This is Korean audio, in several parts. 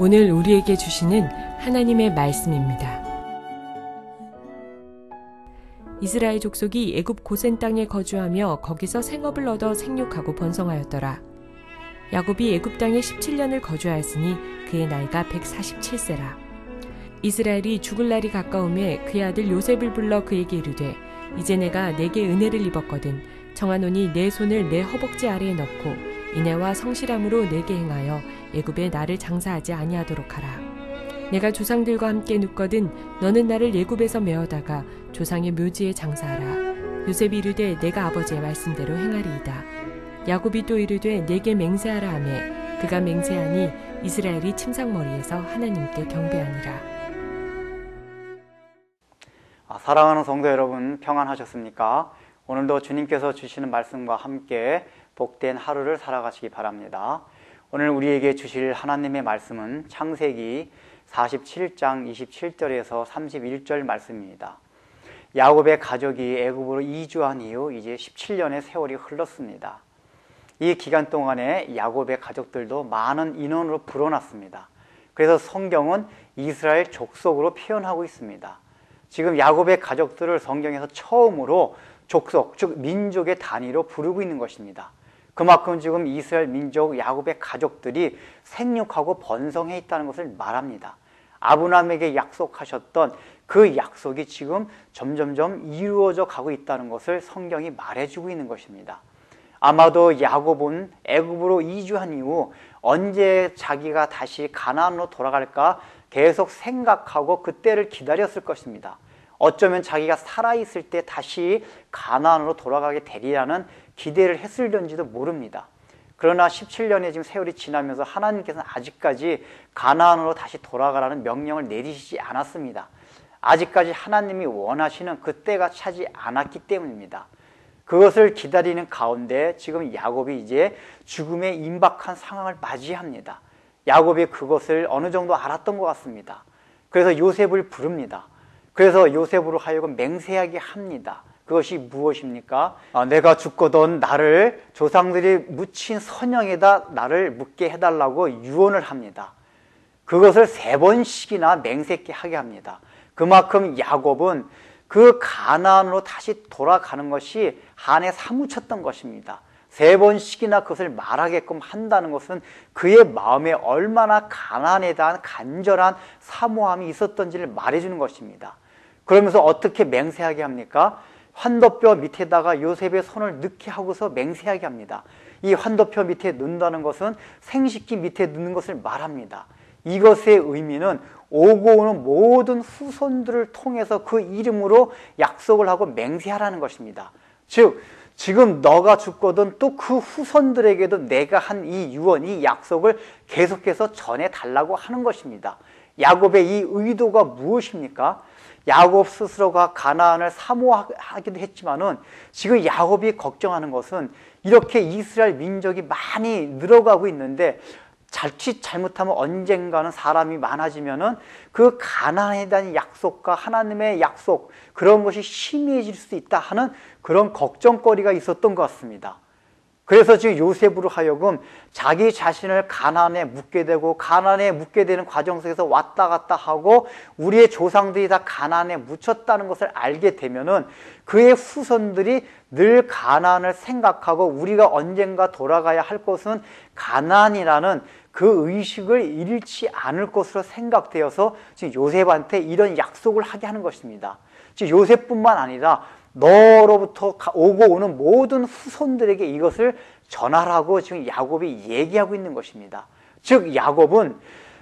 오늘 우리에게 주시는 하나님의 말씀입니다. 이스라엘 족속이 애굽 고센 땅에 거주하며 거기서 생업을 얻어 생육하고 번성하였더라. 야곱이 애굽 땅에 17년을 거주하였으니 그의 나이가 147세라. 이스라엘이 죽을 날이 가까움에 그의 아들 요셉을 불러 그에게 이르되 이제 내가 내게 은혜를 입었거든 정하노니 내 손을 내 허벅지 아래에 넣고 인애와 성실함으로 내게 행하여 애굽에 나를 장사하지 아니하도록 하라. 내가 조상들과 함께 눕거든 너는 나를 애굽에서 메어다가 조상의 묘지에 장사하라. 요셉이 이르되 내가 아버지의 말씀대로 행하리이다. 야곱이 또 이르되 내게 맹세하라 하매 그가 맹세하니 이스라엘이 침상머리에서 하나님께 경배하니라. 사랑하는 성도 여러분, 평안하셨습니까? 오늘도 주님께서 주시는 말씀과 함께 복된 하루를 살아가시기 바랍니다. 오늘 우리에게 주실 하나님의 말씀은 창세기 47장 27절에서 31절 말씀입니다. 야곱의 가족이 애굽으로 이주한 이후 이제 17년의 세월이 흘렀습니다. 이 기간 동안에 야곱의 가족들도 많은 인원으로 불어났습니다. 그래서 성경은 이스라엘 족속으로 표현하고 있습니다. 지금 야곱의 가족들을 성경에서 처음으로 족속, 즉 민족의 단위로 부르고 있는 것입니다. 그만큼 지금 이스라엘 민족 야곱의 가족들이 생육하고 번성해 있다는 것을 말합니다. 아브라함에게 약속하셨던 그 약속이 지금 점점점 이루어져 가고 있다는 것을 성경이 말해주고 있는 것입니다. 아마도 야곱은 애굽으로 이주한 이후 언제 자기가 다시 가나안으로 돌아갈까 계속 생각하고 그때를 기다렸을 것입니다. 어쩌면 자기가 살아있을 때 다시 가나안으로 돌아가게 되리라는 기대를 했을런지도 모릅니다. 그러나 17년의 지금 세월이 지나면서 하나님께서는 아직까지 가나안으로 다시 돌아가라는 명령을 내리시지 않았습니다. 아직까지 하나님이 원하시는 그때가 차지 않았기 때문입니다. 그것을 기다리는 가운데 지금 야곱이 이제 죽음에 임박한 상황을 맞이합니다. 야곱이 그것을 어느 정도 알았던 것 같습니다. 그래서 요셉을 부릅니다. 그래서 요셉으로 하여금 맹세하게 합니다. 그것이 무엇입니까? 내가 죽거든 나를 조상들이 묻힌 선영에다 나를 묻게 해달라고 유언을 합니다. 그것을 3번씩이나 맹세케 하게 합니다. 그만큼 야곱은 그 가나안으로 다시 돌아가는 것이 한에 사무쳤던 것입니다. 3번씩이나 그것을 말하게끔 한다는 것은 그의 마음에 얼마나 가나안에 대한 간절한 사모함이 있었던지를 말해주는 것입니다. 그러면서 어떻게 맹세하게 합니까? 환도뼈 밑에다가 요셉의 손을 넣게 하고서 맹세하게 합니다. 이 환도뼈 밑에 넣는다는 것은 생식기 밑에 넣는 것을 말합니다. 이것의 의미는 오고 오는 모든 후손들을 통해서 그 이름으로 약속을 하고 맹세하라는 것입니다. 즉 지금 너가 죽거든 또 그 후손들에게도 내가 한 이 유언, 이 약속을 계속해서 전해달라고 하는 것입니다. 야곱의 이 의도가 무엇입니까? 야곱 스스로가 가나안을 사모하기도 했지만은 지금 야곱이 걱정하는 것은 이렇게 이스라엘 민족이 많이 늘어가고 있는데 자칫 잘못하면 언젠가는 사람이 많아지면은 그 가나안에 대한 약속과 하나님의 약속 그런 것이 희미해질 수 있다 하는 그런 걱정거리가 있었던 것 같습니다. 그래서 지금 요셉으로 하여금 자기 자신을 가나안에 묻게 되고 가나안에 묻게 되는 과정 속에서 왔다 갔다 하고 우리의 조상들이 다 가나안에 묻혔다는 것을 알게 되면은 그의 후손들이 늘 가나안을 생각하고 우리가 언젠가 돌아가야 할 곳은 가나안이라는 그 의식을 잃지 않을 것으로 생각되어서 지금 요셉한테 이런 약속을 하게 하는 것입니다. 지금 요셉뿐만 아니라 너로부터 오고 오는 모든 후손들에게 이것을 전하라고 지금 야곱이 얘기하고 있는 것입니다. 즉 야곱은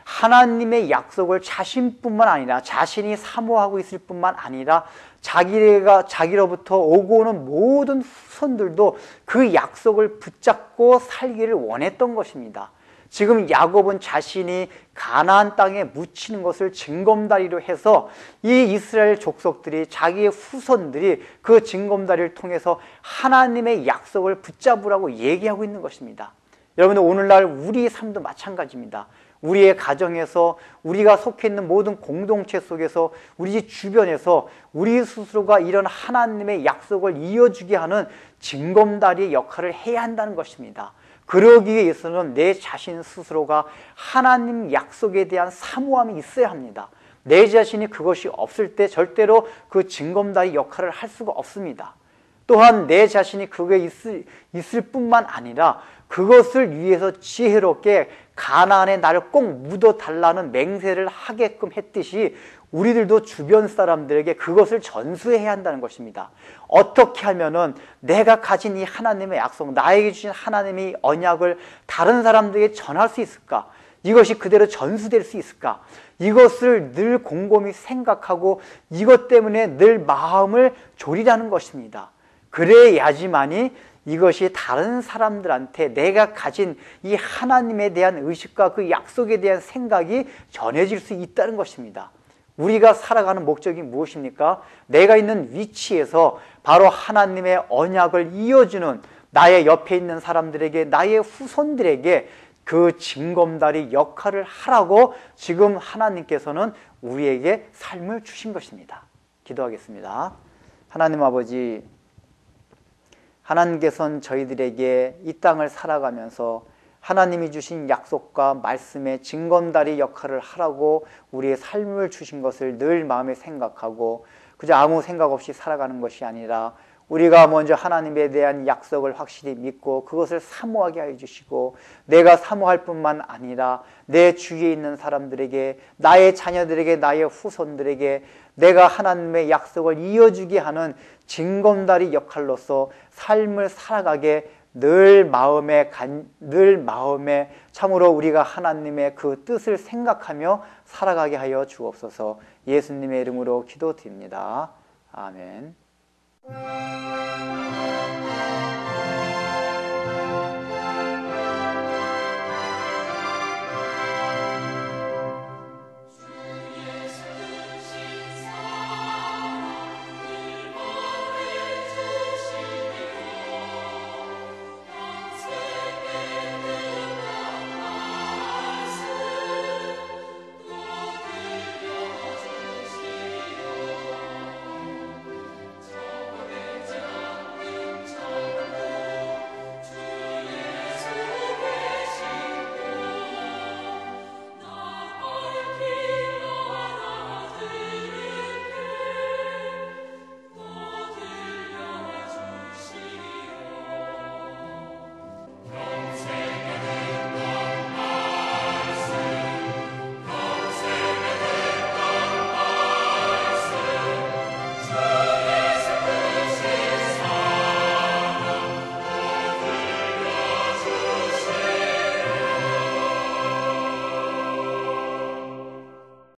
하나님의 약속을 자신뿐만 아니라 자신이 사모하고 있을 뿐만 아니라 자기로부터 오고 오는 모든 후손들도 그 약속을 붙잡고 살기를 원했던 것입니다. 지금 야곱은 자신이 가나안 땅에 묻히는 것을 징검다리로 해서 이 이스라엘 족속들이 자기의 후손들이 그 징검다리를 통해서 하나님의 약속을 붙잡으라고 얘기하고 있는 것입니다. 여러분들 오늘날 우리의 삶도 마찬가지입니다. 우리의 가정에서 우리가 속해 있는 모든 공동체 속에서 우리 집 주변에서 우리 스스로가 이런 하나님의 약속을 이어주게 하는 징검다리의 역할을 해야 한다는 것입니다. 그러기 위해서는 내 자신 스스로가 하나님 약속에 대한 사모함이 있어야 합니다. 내 자신이 그것이 없을 때 절대로 그 징검다리 역할을 할 수가 없습니다. 또한 내 자신이 그게 있을 뿐만 아니라 그것을 위해서 지혜롭게 가나안에 나를 꼭 묻어달라는 맹세를 하게끔 했듯이 우리들도 주변 사람들에게 그것을 전수해야 한다는 것입니다. 어떻게 하면은 내가 가진 이 하나님의 약속, 나에게 주신 하나님의 언약을 다른 사람들에게 전할 수 있을까? 이것이 그대로 전수될 수 있을까? 이것을 늘 곰곰이 생각하고 이것 때문에 늘 마음을 졸이라는 것입니다. 그래야지만이 이것이 다른 사람들한테 내가 가진 이 하나님에 대한 의식과 그 약속에 대한 생각이 전해질 수 있다는 것입니다. 우리가 살아가는 목적이 무엇입니까? 내가 있는 위치에서 바로 하나님의 언약을 이어주는 나의 옆에 있는 사람들에게, 나의 후손들에게 그 징검다리 역할을 하라고 지금 하나님께서는 우리에게 삶을 주신 것입니다. 기도하겠습니다. 하나님 아버지, 하나님께서는 저희들에게 이 땅을 살아가면서 하나님이 주신 약속과 말씀의 징검다리 역할을 하라고 우리의 삶을 주신 것을 늘 마음에 생각하고 그저 아무 생각 없이 살아가는 것이 아니라 우리가 먼저 하나님에 대한 약속을 확실히 믿고 그것을 사모하게 해주시고 내가 사모할 뿐만 아니라 내 주위에 있는 사람들에게, 나의 자녀들에게, 나의 후손들에게 내가 하나님의 약속을 이어주게 하는 징검다리 역할로서 삶을 살아가게 늘 마음에 참으로 우리가 하나님의 그 뜻을 생각하며 살아가게 하여 주옵소서. 예수님의 이름으로 기도드립니다. 아멘.